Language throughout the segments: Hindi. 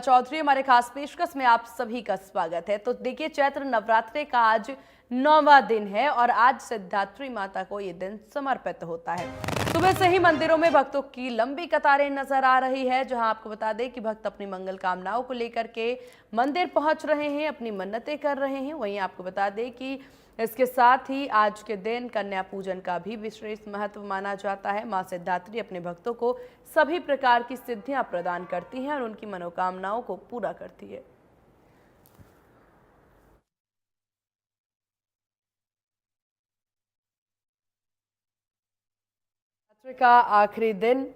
चौधरी हमारे खास पेशकश में आप सभी का स्वागत है। तो देखिए, चैत्र नवरात्रे का आज 9वां दिन है और आज सिद्धिदात्री माता को ये दिन समर्पित होता है। सुबह से ही मंदिरों में भक्तों की लंबी कतारें नजर आ रही है, जहां आपको बता दें कि भक्त अपनी मंगल कामनाओं को लेकर के मंदिर पहुंच रहे हैं, अपनी मन्नतें कर रहे हैं। वहीं आपको बता दें कि इसके साथ ही आज के दिन कन्या पूजन का भी विशेष महत्व माना जाता है। मां सिद्धिदात्री अपने भक्तों को सभी प्रकार की सिद्धियां प्रदान करती हैं और उनकी मनोकामनाओं को पूरा करती है। नवरात्रि का आखिरी दिन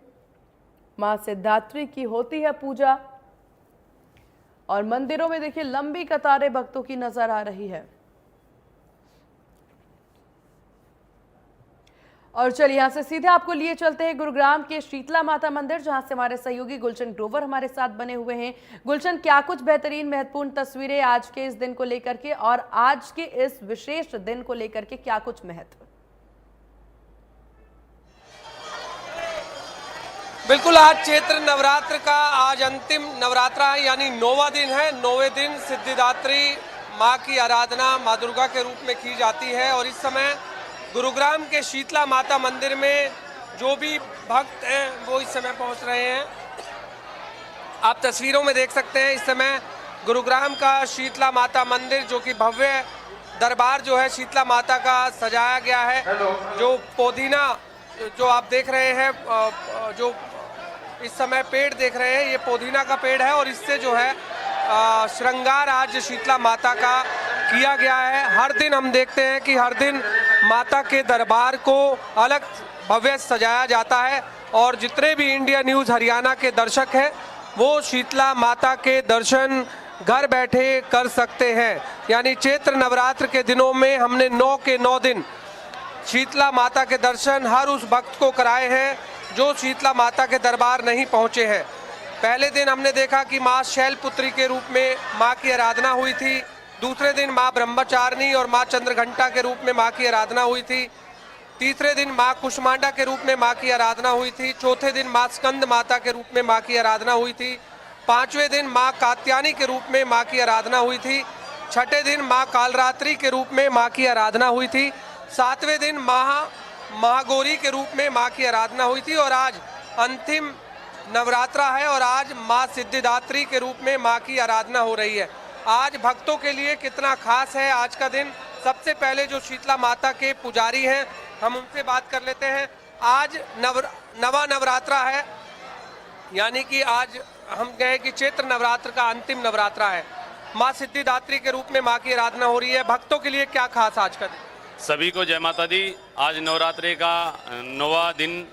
मां सिद्धिदात्री की होती है पूजा और मंदिरों में देखिए लंबी कतारें भक्तों की नजर आ रही है। और चलिए यहां से सीधे आपको लिए चलते हैं गुरुग्राम के शीतला माता मंदिर, जहां से हमारे सहयोगी गुलशन ग्रोवर हमारे साथ बने हुए हैं। गुलशन, क्या कुछ बेहतरीन महत्वपूर्ण तस्वीरें आज के इस दिन को लेकर के और आज के इस विशेष दिन को लेकर के क्या कुछ महत्व? बिल्कुल, आज चैत्र नवरात्र का आज अंतिम नवरात्रा है, यानी 9वां दिन है। 9वें दिन सिद्धिदात्री माँ की आराधना माँ दुर्गा के रूप में की जाती है और इस समय गुरुग्राम के शीतला माता मंदिर में जो भी भक्त हैं वो इस समय पहुंच रहे हैं। आप तस्वीरों में देख सकते हैं इस समय गुरुग्राम का शीतला माता मंदिर, जो कि भव्य दरबार जो है शीतला माता का सजाया गया है। जो पुदीना जो आप देख रहे हैं, जो इस समय पेड़ देख रहे हैं, ये पुदीना का पेड़ है और इससे जो है श्रृंगार आज शीतला माता का किया गया है। हर दिन हम देखते हैं कि हर दिन माता के दरबार को अलग भव्य सजाया जाता है और जितने भी इंडिया न्यूज़ हरियाणा के दर्शक हैं वो शीतला माता के दर्शन घर बैठे कर सकते हैं। यानी चैत्र नवरात्र के दिनों में हमने 9 के 9 दिन शीतला माता के दर्शन हर उस भक्त को कराए हैं जो शीतला माता के दरबार नहीं पहुंचे हैं। पहले दिन हमने देखा कि माँ शैलपुत्री के रूप में माँ की आराधना हुई थी। दूसरे दिन माँ ब्रह्मचारिणी और माँ चंद्रघंटा के रूप में माँ की आराधना हुई थी। तीसरे दिन माँ कुष्मांडा के रूप में माँ की आराधना हुई थी। चौथे दिन माँ स्कंद माता के रूप में माँ की आराधना हुई थी। पांचवें दिन माँ कात्यायनी के रूप में माँ की आराधना हुई थी। छठे दिन माँ कालरात्रि के रूप में माँ की आराधना हुई थी। सातवें दिन महागौरी के रूप में माँ की आराधना हुई थी और आज अंतिम नवरात्रा है और आज माँ सिद्धिदात्री के रूप में माँ की आराधना हो रही है। आज भक्तों के लिए कितना खास है आज का दिन, सबसे पहले जो शीतला माता के पुजारी हैं हम उनसे बात कर लेते हैं। आज नवा नवरात्रा है, यानी कि आज हम कहें कि चैत्र नवरात्र का अंतिम नवरात्रा है। माँ सिद्धिदात्री के रूप में माँ की आराधना हो रही है। भक्तों के लिए क्या खास आज का दिन? सभी को जय माता दी। आज नवरात्रि का 9वां दिन,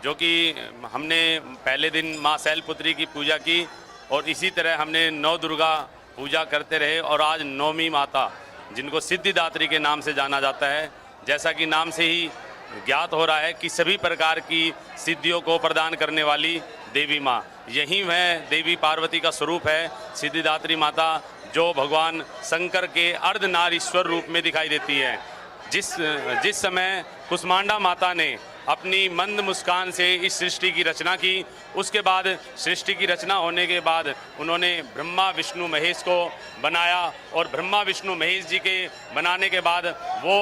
जो कि हमने पहले दिन माँ शैलपुत्री की पूजा की और इसी तरह हमने 9 दुर्गा पूजा करते रहे और आज 9वीं माता, जिनको सिद्धिदात्री के नाम से जाना जाता है, जैसा कि नाम से ही ज्ञात हो रहा है कि सभी प्रकार की सिद्धियों को प्रदान करने वाली देवी माँ, यही वह देवी पार्वती का स्वरूप है सिद्धिदात्री माता, जो भगवान शंकर के अर्धनारीश्वर रूप में दिखाई देती है। जिस समय कुष्मांडा माता ने अपनी मंद मुस्कान से इस सृष्टि की रचना की, उसके बाद सृष्टि की रचना होने के बाद उन्होंने ब्रह्मा विष्णु महेश को बनाया और ब्रह्मा विष्णु महेश जी के बनाने के बाद वो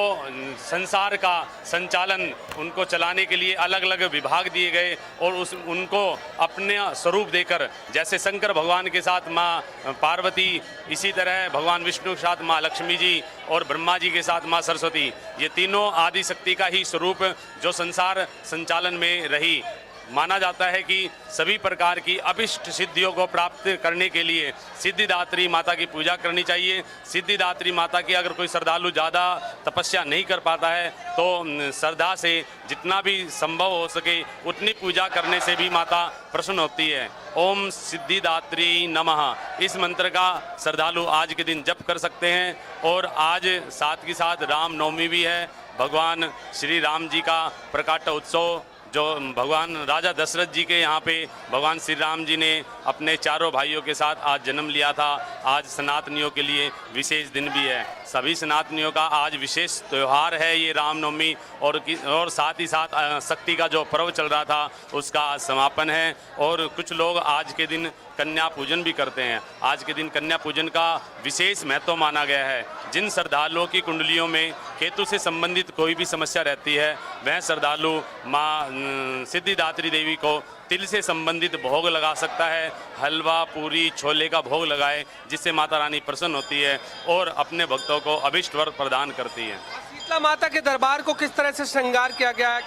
संसार का संचालन उनको चलाने के लिए अलग अलग विभाग दिए गए और उनको अपने स्वरूप देकर, जैसे शंकर भगवान के साथ माँ पार्वती, इसी तरह भगवान विष्णु के साथ माँ लक्ष्मी जी और ब्रह्मा जी के साथ माँ सरस्वती, ये तीनों आदि शक्ति का ही स्वरूप जो संसार संचालन में रही। माना जाता है कि सभी प्रकार की अभिष्ट सिद्धियों को प्राप्त करने के लिए सिद्धिदात्री माता की पूजा करनी चाहिए। सिद्धिदात्री माता की अगर कोई श्रद्धालु ज़्यादा तपस्या नहीं कर पाता है तो श्रद्धा से जितना भी संभव हो सके उतनी पूजा करने से भी माता प्रसन्न होती है। ओम सिद्धिदात्री नमः, इस मंत्र का श्रद्धालु आज के दिन जप कर सकते हैं। और आज साथ के साथ रामनवमी भी है, भगवान श्री राम जी का प्रकाट उत्सव, जो भगवान राजा दशरथ जी के यहाँ पे भगवान श्री राम जी ने अपने चारों भाइयों के साथ आज जन्म लिया था। आज सनातनियों के लिए विशेष दिन भी है। सभी सनातनियों का आज विशेष त्यौहार है ये रामनवमी, और साथ ही साथ शक्ति का जो पर्व चल रहा था उसका आज समापन है। और कुछ लोग आज के दिन कन्या पूजन भी करते हैं। आज के दिन कन्या पूजन का विशेष महत्व माना गया है। जिन श्रद्धालुओं की कुंडलियों में केतु से संबंधित कोई भी समस्या रहती है, वह श्रद्धालु माँ सिद्धिदात्री देवी को तिल से संबंधित भोग लगा सकता है। हलवा, पूरी, छोले का भोग लगाए, जिससे माता रानी प्रसन्न होती है और अपने भक्तों को अभिष्ट वर प्रदान करती है। शीतला माता के दरबार को किस तरह से श्रृंगार किया गया है?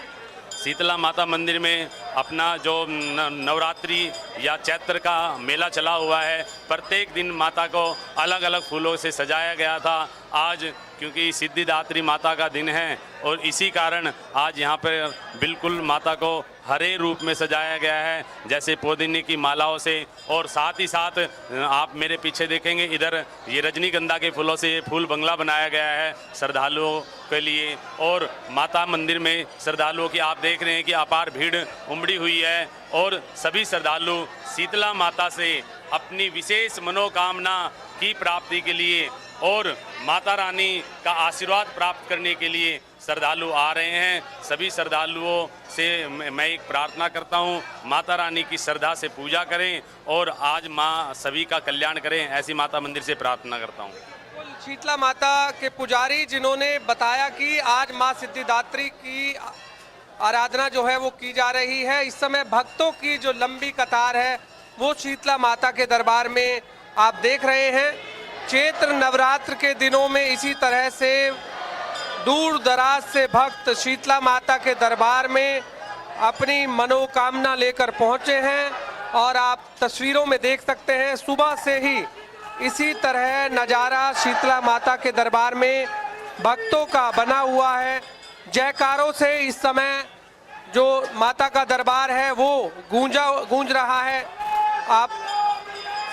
शीतला माता मंदिर में अपना जो नवरात्रि या चैत्र का मेला चला हुआ है, प्रत्येक दिन माता को अलग अलग फूलों से सजाया गया था। आज क्योंकि सिद्धिदात्री माता का दिन है और इसी कारण आज यहाँ पर बिल्कुल माता को हरे रूप में सजाया गया है, जैसे पुदीने की मालाओं से। और साथ ही साथ आप मेरे पीछे देखेंगे, इधर ये रजनीगंधा के फूलों से ये फूल बंगला बनाया गया है श्रद्धालुओं के लिए। और माता मंदिर में श्रद्धालुओं की आप देख रहे हैं कि अपार भीड़ उमड़ी हुई है और सभी श्रद्धालु शीतला माता से अपनी विशेष मनोकामना की प्राप्ति के लिए और माता रानी का आशीर्वाद प्राप्त करने के लिए श्रद्धालु आ रहे हैं। सभी श्रद्धालुओं से मैं एक प्रार्थना करता हूं, माता रानी की श्रद्धा से पूजा करें और आज माँ सभी का कल्याण करें, ऐसी माता मंदिर से प्रार्थना करता हूं। शीतला माता के पुजारी जिन्होंने बताया कि आज माँ सिद्धिदात्री की आराधना जो है वो की जा रही है। इस समय भक्तों की जो लंबी कतार है वो शीतला माता के दरबार में आप देख रहे हैं। चैत्र नवरात्र के दिनों में इसी तरह से दूर दराज से भक्त शीतला माता के दरबार में अपनी मनोकामना लेकर पहुंचे हैं और आप तस्वीरों में देख सकते हैं सुबह से ही इसी तरह नज़ारा शीतला माता के दरबार में भक्तों का बना हुआ है। जयकारों से इस समय जो माता का दरबार है वो गूंज रहा है। आप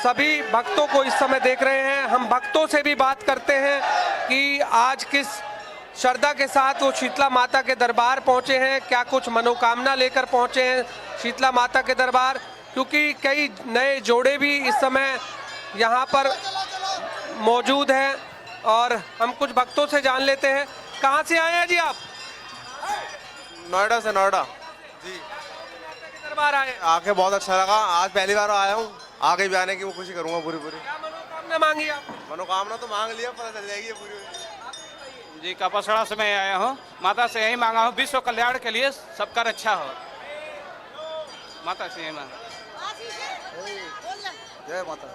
सभी भक्तों को इस समय देख रहे हैं। हम भक्तों से भी बात करते हैं कि आज किस श्रद्धा के साथ वो शीतला माता के दरबार पहुंचे हैं, क्या कुछ मनोकामना लेकर पहुंचे हैं शीतला माता के दरबार, क्योंकि कई नए जोड़े भी इस समय यहाँ पर मौजूद हैं। और हम कुछ भक्तों से जान लेते हैं। कहाँ से आए हैं जी आप? नोएडा से। नोएडा जी। दरबार आए, आके बहुत अच्छा लगा। आज पहली बार आया हूँ, आगे भी आने की वो कोशिश करूँगा पूरी। क्या मनोकामना मांगी आप? मनोकामना तो मांग लिया, पता चल जाएगी पूरी। जी कपसड़ा से मैं आया हूँ, माता से यही मांगा हूँ विश्व कल्याण के लिए सबका रक्षा हो, माता से यही मांगा। जय माता।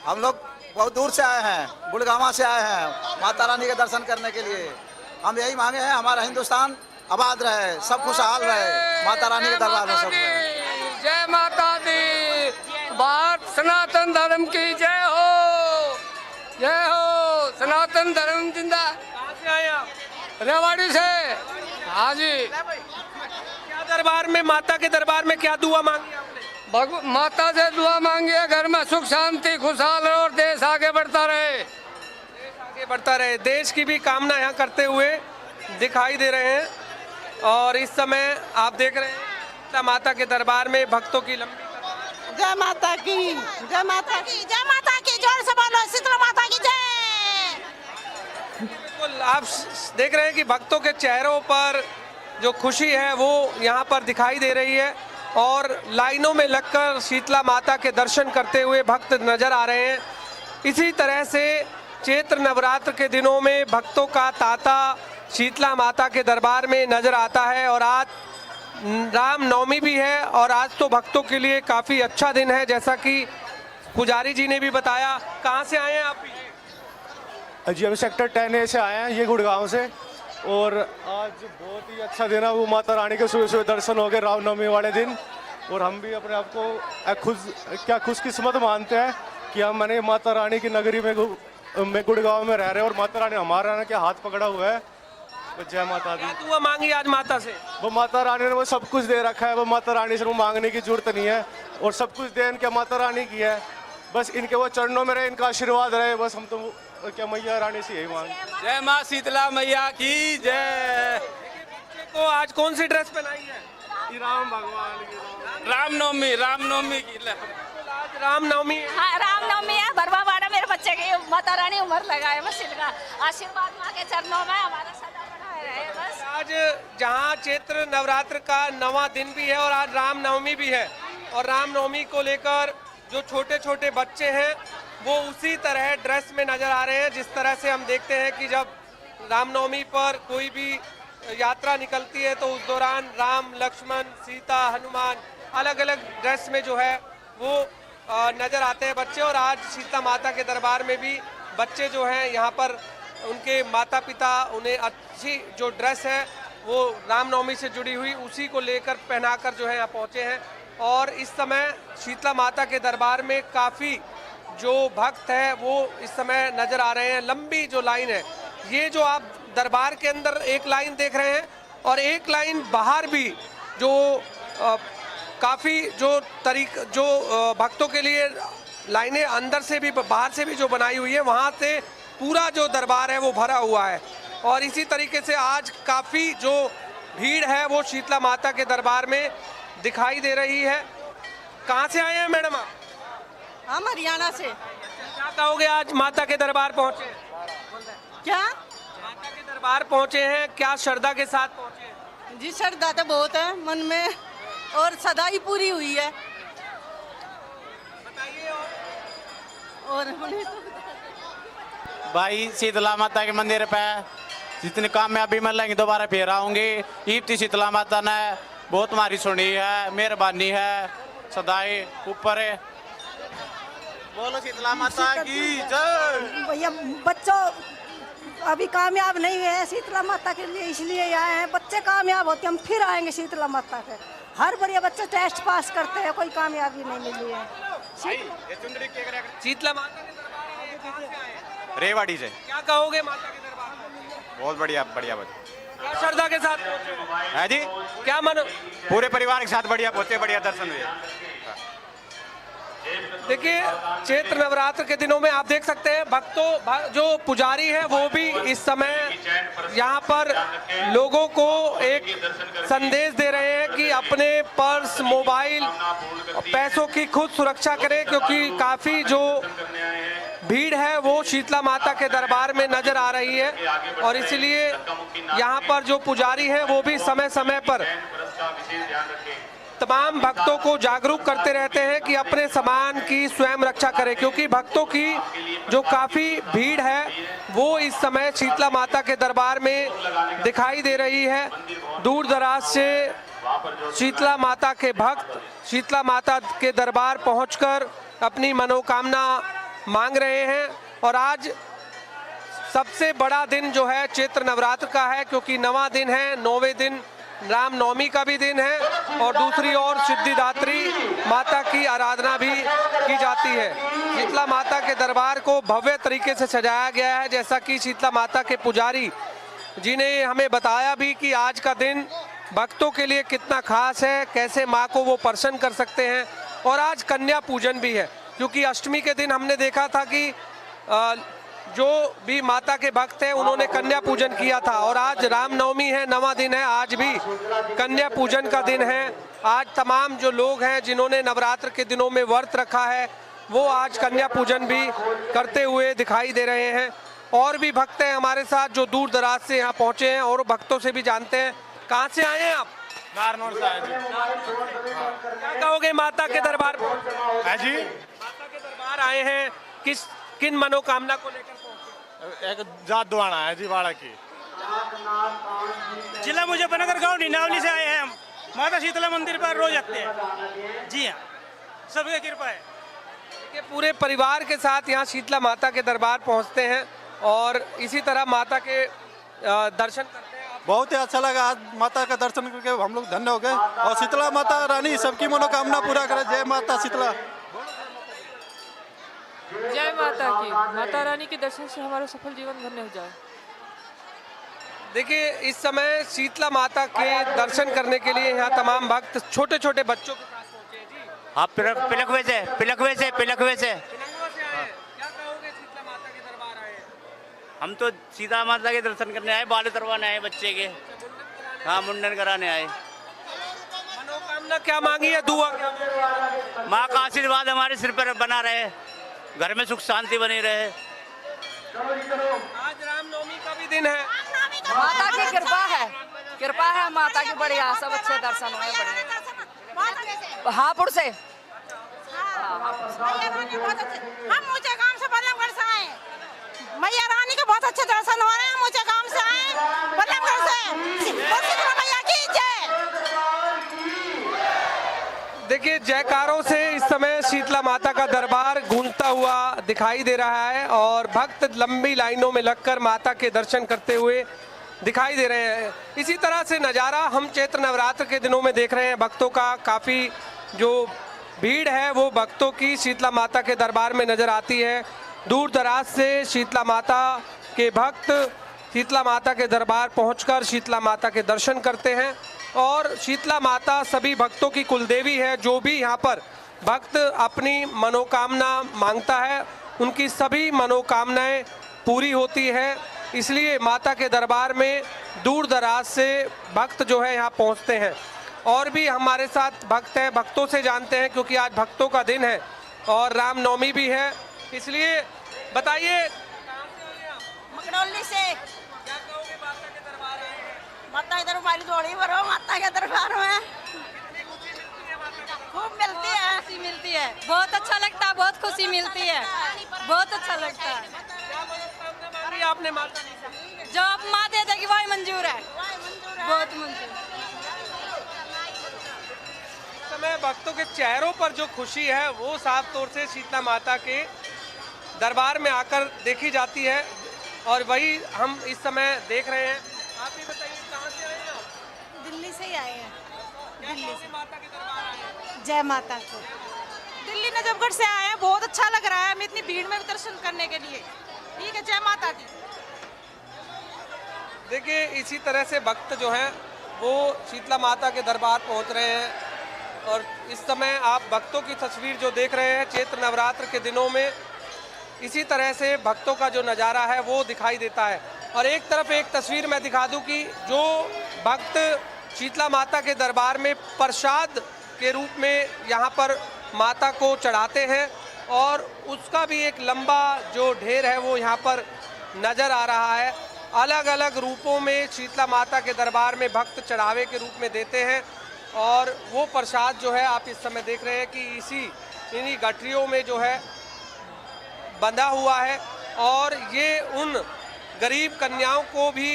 हम लोग बहुत दूर से आए हैं, गुड़गांव से आए हैं माता रानी के दर्शन करने के लिए। हम यही मांगे हैं हमारा हिंदुस्तान आबाद रहे, सब खुशहाल रहे, माता रानी के दरबार में सब रहे। जय माता दी, भारत सनातन धर्म की जय हो, जय हो, सनातन धर्म जिंदा। कहाँ से आए आप? रेवाड़ी से। हाँ जी। क्या दरबार में, माता के दरबार में क्या दुआ मांगी आपने? माता से दुआ मांगी है, घर में सुख शांति खुशहाल रहे और देश आगे बढ़ता रहे। देश आगे बढ़ता रहे, देश की भी कामना यहाँ करते हुए दिखाई दे रहे हैं। और इस समय आप देख रहे हैं शीतला माता के दरबार में भक्तों की लंबी। जय माता की, जय माता की, जय माता की, जोर से बोलो शीतला माता की जय। बिल्कुल आप देख रहे हैं कि भक्तों के चेहरों पर जो खुशी है वो यहाँ पर दिखाई दे रही है और लाइनों में लगकर शीतला माता के दर्शन करते हुए भक्त नजर आ रहे हैं। इसी तरह से चैत्र नवरात्र के दिनों में भक्तों का तांता शीतला माता के दरबार में नजर आता है। और आज रामनवमी भी है और आज तो भक्तों के लिए काफ़ी अच्छा दिन है, जैसा कि पुजारी जी ने भी बताया। कहाँ से आए हैं आप? जी हम सेक्टर 10A से आए हैं, ये गुड़गांव से। और आज बहुत ही अच्छा दिन है, वो माता रानी के सुबह सुबह दर्शन हो गए रामनवमी वाले दिन। और हम भी अपने आप को खुशकिस्मत मानते हैं कि हम मैंने माता रानी की नगरी में गुड़गांव में रह रहे हैं और माता रानी हमारा के हाथ पकड़ा हुआ है। तो जय माता दी। क्या दुआ मांगी आज माता से? वो माता रानी ने वो सब कुछ दे रखा है, वो माता रानी से वो मांगने की जरूरत नहीं है और सब कुछ दे इनके माता रानी की है। बस इनके वो चरणों में रहे, इनका आशीर्वाद रहे, बस हम तो क्या मैया रानी से यही मांग। जय माँ शीतला मैया की जय। को आज कौन सी ड्रेस पहनाई है? राम भगवान की रामनवमी की। आज रामनवमी है। हाँ रामनवमी है, बरबाबाड़ा मेरे बच्चे की माता रानी उम्र लगाए, बस इनका आशीर्वाद माँ के चरणों में हमारा सदा बना रहे बस। आज जहाँ चैत्र नवरात्र का 9वां दिन भी है और आज रामनवमी भी है और रामनवमी को लेकर जो छोटे छोटे बच्चे हैं वो उसी तरह ड्रेस में नजर आ रहे हैं जिस तरह से हम देखते हैं कि जब रामनवमी पर कोई भी यात्रा निकलती है तो उस दौरान राम, लक्ष्मण, सीता, हनुमान अलग अलग ड्रेस में जो है वो नजर आते हैं बच्चे। और आज शीतला माता के दरबार में भी बच्चे जो हैं यहाँ पर उनके माता पिता उन्हें अच्छी जो ड्रेस है वो रामनवमी से जुड़ी हुई उसी को लेकर पहनाकर जो है यहाँ पहुँचे हैं। और इस समय शीतला माता के दरबार में काफ़ी जो भक्त है वो इस समय नज़र आ रहे हैं। लंबी जो लाइन है, ये जो आप दरबार के अंदर एक लाइन देख रहे हैं और एक लाइन बाहर भी जो काफ़ी जो भक्तों के लिए लाइनें अंदर से भी बाहर से भी जो बनाई हुई है, वहाँ से पूरा जो दरबार है वो भरा हुआ है। और इसी तरीके से आज काफ़ी जो भीड़ है वो शीतला माता के दरबार में दिखाई दे रही है। कहाँ से आए हैं मैडम आप? हम हरियाणा से। क्या कहोगे, आज माता के दरबार पहुँचे? क्या माता के दरबार पहुँचे हैं, क्या श्रद्धा के साथ पहुँचे हैं? जी श्रद्धा तो बहुत है मन में और सदा ही पूरी हुई है। बताइए। और हमने तो भाई शीतला माता के मंदिर पे जितनी कामयाबी मिलेंगी दोबारा फिर आऊंगी। ईप्ति शीतला माता ने बहुत हमारी सुनी है, मेहरबानी है, सदाई ऊपर है। बोलो शीतला माता की जय। भैया बच्चों अभी कामयाब नहीं हुए हैं शीतला माता के लिए, इसलिए आए हैं। बच्चे कामयाब होते हम फिर आएंगे शीतला माता के। हर बढ़िया बच्चे टेस्ट पास करते हैं, कोई कामयाबी नहीं मिली है। शीतला माता के दरबार आए, कहाँ से आए हैं? रेवाड़ी से। क्या कहोगे माता के दरबार में? बहुत बढ़िया बढ़िया क्या श्रद्धा के साथ पहुंचे? है जी, क्या मन? पूरे परिवार के साथ बढ़िया पहुंचे, बढ़िया दर्शन हुए। देखिए चैत्र नवरात्र के दिनों में आप देख सकते हैं भक्तों जो पुजारी है वो भी इस समय यहाँ पर लोगों को एक संदेश दे रहे हैं कि अपने पर्स, मोबाइल, पैसों की खुद सुरक्षा करें, क्योंकि काफ़ी जो भीड़ है वो शीतला माता के दरबार में नजर आ रही है। और इसलिए यहाँ पर जो पुजारी है वो भी समय समय पर तमाम भक्तों को जागरूक करते रहते हैं कि अपने सामान की स्वयं रक्षा करें, क्योंकि भक्तों की जो काफ़ी भीड़ है वो इस समय शीतला माता के दरबार में दिखाई दे रही है। दूर दराज से शीतला माता के भक्त शीतला माता के दरबार पहुंचकर अपनी मनोकामना मांग रहे हैं। और आज सबसे बड़ा दिन जो है चैत्र नवरात्र का है, क्योंकि 9वां दिन है, 9वें दिन रामनवमी का भी दिन है और दूसरी ओर सिद्धिदात्री माता की आराधना भी की जाती है। शीतला माता के दरबार को भव्य तरीके से सजाया गया है, जैसा कि शीतला माता के पुजारी जी ने हमें बताया भी कि आज का दिन भक्तों के लिए कितना खास है, कैसे माँ को वो प्रसन्न कर सकते हैं। और आज कन्या पूजन भी है, क्योंकि अष्टमी के दिन हमने देखा था कि जो भी माता के भक्त हैं उन्होंने कन्या पूजन किया था। और आज रामनवमी है, 9वां दिन है, आज भी कन्या पूजन का दिन है। आज तमाम जो लोग हैं जिन्होंने नवरात्र के दिनों में व्रत रखा है वो आज कन्या पूजन भी करते हुए दिखाई दे रहे हैं। और भी भक्त हैं हमारे साथ जो दूर दराज से यहाँ पहुँचे हैं और भक्तों से भी जानते हैं। कहाँ से आए हैं आप? नारनौल से आए जी। क्या कहोगे माता के दरबार है जी, माता के दरबार आए हैं, किन मनोकामना को लेकर पहुंचे? एक जात दुआना है जी वाड़ा की। जिला मुजफ्फरनगर गांव नीनावली से आए हैं हम। माता शीतला मंदिर पर रोज आते हैं। जी हाँ, सबकी कृपा है। कि पूरे परिवार के साथ यहाँ शीतला माता के दरबार पहुँचते हैं और इसी तरह माता के दर्शन करते हैं। बहुत ही अच्छा लगा आज माता का दर्शन करके, हम लोग धन्य हो गए। और शीतला माता रानी सबकी मनोकामना पूरा करे। जय माता शीतला। जय माता की। माता रानी के दर्शन से हमारा सफल जीवन धन्य हो जाए। देखिए इस समय शीतला माता के दर्शन करने के लिए यहाँ तमाम भक्त छोटे छोटे बच्चों के साथ पहुँचे हैं जी। आप पिलखवे से क्या कहोगे शीतला माता के दरबार आए? हम तो सीता माता के दर्शन करने आए, बाल उतरवाने आए बच्चे के। हाँ, मुंडन कराने आए। मनोकामना क्या मांगी है, दुआ क्या मांगी है? माँ का आशीर्वाद हमारे सिर पर बना रहे, घर में सुख शांति बनी रहे। आज रामनवमी का भी दिन है। माता की कृपा है माता की। बढ़िया सब अच्छे दर्शन हुए, बढ़िया। हापुड़ से मैया रानी बहुत अच्छे, हम ऊंचे गांव से बल्लभगढ़ से आए, मैया रानी के बहुत अच्छे दर्शन हो रहे हैं, हम ऊंचे गांव से आए बल्लभगढ़ से, शीतला मैया की जय। देखिए जयकारों से इस समय शीतला माता का दरबार गूंजता हुआ दिखाई दे रहा है और भक्त लंबी लाइनों में लगकर माता के दर्शन करते हुए दिखाई दे रहे हैं। इसी तरह से नज़ारा हम चैत्र नवरात्र के दिनों में देख रहे हैं। भक्तों का काफ़ी जो भीड़ है वो भक्तों की शीतला माता के दरबार में नज़र आती है। दूर दराज से शीतला माता के भक्त शीतला माता के दरबार पहुंचकर शीतला माता के दर्शन करते हैं और शीतला माता सभी भक्तों की कुलदेवी है। जो भी यहाँ पर भक्त अपनी मनोकामना मांगता है उनकी सभी मनोकामनाएं पूरी होती है। इसलिए माता के दरबार में दूर दराज से भक्त जो है यहाँ पहुँचते हैं। और भी हमारे साथ भक्त हैं, भक्तों से जानते हैं क्योंकि आज भक्तों का दिन है और रामनवमी भी है। इसलिए बताइए मकड़ौली से क्या कहोगे माता के दरबार आए हैं? माता इधर हमारी जोड़ी भरो, माता के दरबार में खूब मिलती है, खुशी मिलती है, बहुत अच्छा लगता है, बहुत खुशी मिलती है, बहुत अच्छा लगता है। क्या मनोकामना मांगी आपने माता से? जो आप माँ दे देगी वही मंजूर है, बहुत मंजूर। इस समय भक्तों के चेहरों पर जो खुशी है वो साफ तौर से शीतला माता के दरबार में आकर देखी जाती है और वही हम इस समय देख रहे हैं। आप भी बताइए कहाँ से आए हैं आप? दिल्ली से ही आए हैं। दिल्ली से माता के दरबार आए हैं। जय माता को। दिल्ली नजफगढ़ से आए हैं, बहुत अच्छा लग रहा है हमें इतनी भीड़ में भी दर्शन करने के लिए। ठीक है, जय माता दी। देखिए इसी तरह से भक्त जो हैं वो शीतला माता के दरबार पहुंच रहे हैं और इस समय आप भक्तों की तस्वीर जो देख रहे हैं चैत्र नवरात्र के दिनों में इसी तरह से भक्तों का जो नज़ारा है वो दिखाई देता है। और एक तरफ एक तस्वीर मैं दिखा दूं कि जो भक्त शीतला माता के दरबार में प्रसाद के रूप में यहाँ पर माता को चढ़ाते हैं और उसका भी एक लंबा जो ढेर है वो यहाँ पर नज़र आ रहा है। अलग अलग रूपों में शीतला माता के दरबार में भक्त चढ़ावे के रूप में देते हैं और वो प्रसाद जो है आप इस समय देख रहे हैं कि इन्हीं गठरियों में जो है बंधा हुआ है और ये उन गरीब कन्याओं को भी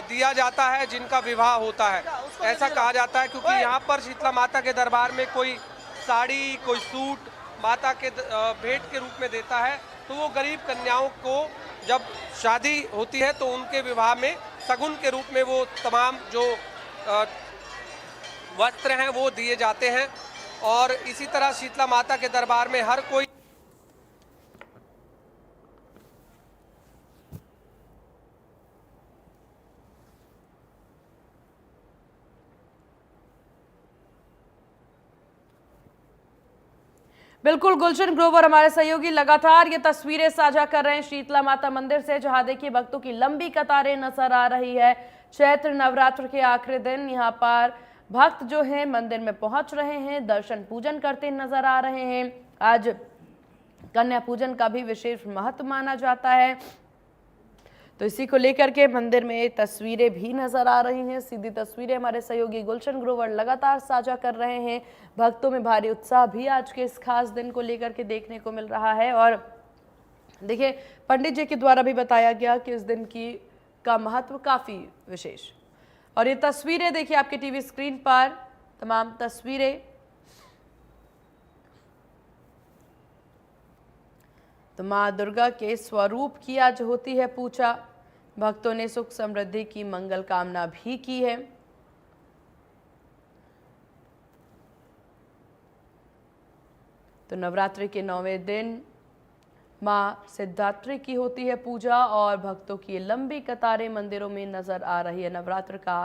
दिया जाता है जिनका विवाह होता है। ऐसा कहा जाता है क्योंकि यहाँ पर शीतला माता के दरबार में कोई साड़ी कोई सूट माता के भेंट के रूप में देता है तो वो गरीब कन्याओं को जब शादी होती है तो उनके विवाह में शगुन के रूप में वो तमाम जो वस्त्र हैं वो दिए जाते हैं। और इसी तरह शीतला माता के दरबार में हर कोई बिल्कुल गुलशन ग्रोवर हमारे सहयोगी लगातार ये तस्वीरें साझा कर रहे हैं शीतला माता मंदिर से, जहां देखिए भक्तों की लंबी कतारें नजर आ रही है। चैत्र नवरात्र के आखिरी दिन यहां पर भक्त जो हैं मंदिर में पहुंच रहे हैं, दर्शन पूजन करते नजर आ रहे हैं। आज कन्या पूजन का भी विशेष महत्व माना जाता है, तो इसी को लेकर के मंदिर में तस्वीरें भी नजर आ रही हैं। सीधी तस्वीरें हमारे सहयोगी गुलशन ग्रोवर लगातार साझा कर रहे हैं। भक्तों में भारी उत्साह भी आज के इस खास दिन को लेकर के देखने को मिल रहा है। और देखिए पंडित जी के द्वारा भी बताया गया कि इस दिन का महत्व काफ़ी विशेष। और ये तस्वीरें देखिए आपके टीवी स्क्रीन पर, तमाम तस्वीरें तो माँ दुर्गा के स्वरूप की आज होती है पूजा। भक्तों ने सुख समृद्धि की मंगल कामना भी की है। तो नवरात्रि के 9वें दिन माँ सिद्धात्री की होती है पूजा और भक्तों की लंबी कतारें मंदिरों में नजर आ रही है। नवरात्र का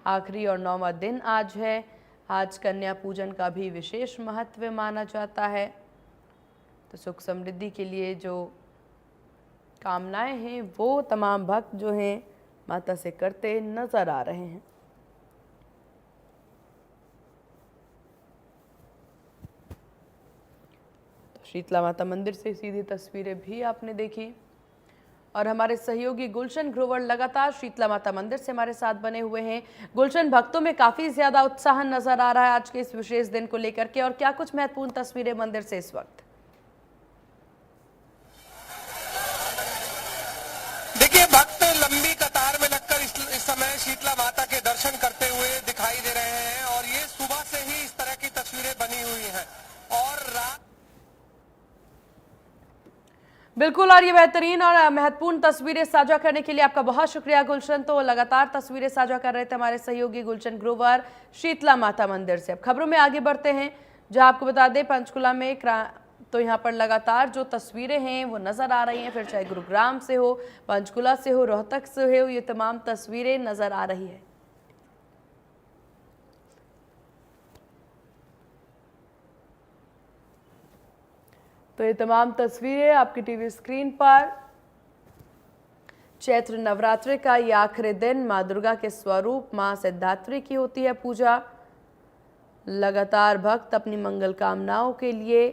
आखिरी और 9वां दिन आज है। आज कन्या पूजन का भी विशेष महत्व माना जाता है। तो सुख समृद्धि के लिए जो कामनाएं हैं वो तमाम भक्त जो हैं माता से करते नजर आ रहे हैं। तो शीतला माता मंदिर से सीधी तस्वीरें भी आपने देखी और हमारे सहयोगी गुलशन ग्रोवर लगातार शीतला माता मंदिर से हमारे साथ बने हुए हैं। गुलशन, भक्तों में काफी ज्यादा उत्साह नजर आ रहा है आज के इस विशेष दिन को लेकर के, और क्या कुछ महत्वपूर्ण तस्वीरें मंदिर से इस वक्त? देखिए, भक्त लंबी कतार में लगकर इस समय शीतला माता के दर्शन करते हुए दिखाई दे रहे हैं और ये सुबह से ही इस तरह की तस्वीरें बनी हुई हैं और बिल्कुल, और ये बेहतरीन और महत्वपूर्ण तस्वीरें साझा करने के लिए आपका बहुत शुक्रिया गुलशन। तो लगातार तस्वीरें साझा कर रहे थे हमारे सहयोगी गुलशन ग्रोवर शीतला माता मंदिर से। अब खबरों में आगे बढ़ते हैं, जहां आपको बता दें पंचकुला में तो यहाँ पर लगातार जो तस्वीरें हैं वो नज़र आ रही हैं, फिर चाहे गुरुग्राम से हो, पंचकुला से हो, रोहतक से हो, ये तमाम तस्वीरें नज़र आ रही है। तो ये तमाम तस्वीरें आपकी टीवी स्क्रीन पर। चैत्र नवरात्रि का ये आखिरी दिन माँ दुर्गा के स्वरूप माँ सिद्धात्री की होती है पूजा। लगातार भक्त अपनी मंगल कामनाओं के लिए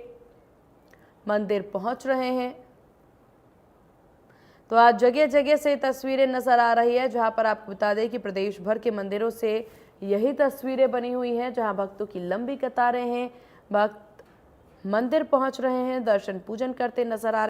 मंदिर पहुंच रहे हैं। तो आज जगह जगह से तस्वीरें नजर आ रही है, जहां पर आपको बता दें कि प्रदेश भर के मंदिरों से यही तस्वीरें बनी हुई हैं, जहां भक्तों की लंबी कतारें हैं। भक्त मंदिर पहुंच रहे हैं, दर्शन पूजन करते नजर आ रहे हैं।